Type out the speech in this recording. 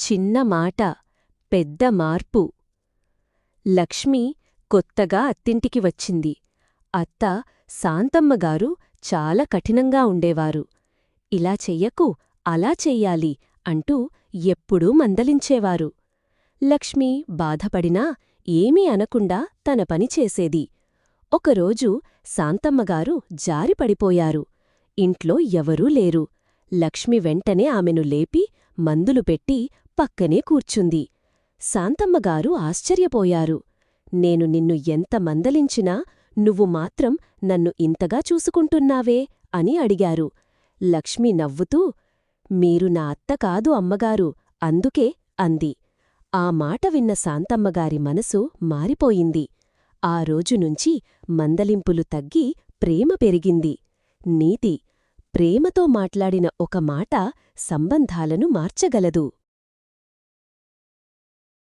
చిన్న మాట పెద్ద మార్పు. లక్ష్మి కొత్తగా అత్తింటికి వచ్చింది. అత్త శాంతమ్మగారు చాలా కఠినంగా ఉండేవారు. ఇలా చెయ్యకు, అలా చెయ్యాలి అంటూ ఎప్పుడూ మందలించేవారు. లక్ష్మి బాధపడినా ఏమీ అనకుండా తన పని చేసేది. ఒకరోజు శాంతమ్మగారు జారిపడిపోయారు. ఇంట్లో ఎవరూ లేరు. లక్ష్మి వెంటనే ఆమెను లేపి మందులు పెట్టి పక్కనే కూర్చుంది. శాంతమ్మగారు ఆశ్చర్యపోయారు. నేను నిన్ను ఎంత మందలించినా నువ్వు మాత్రం నన్ను ఇంతగా చూసుకుంటున్నావే అని అడిగారు. లక్ష్మి నవ్వుతూ, మీరు నా అత్త కాదు అమ్మగారు, అందుకే అంది. ఆ మాట విన్న శాంతమ్మగారి మనసు మారిపోయింది. ఆ రోజునుంచి మందలింపులు తగ్గి ప్రేమ పెరిగింది. నీతి: ప్రేమతో మాట్లాడిన ఒక మాట సంబంధాలను మార్చగలదు.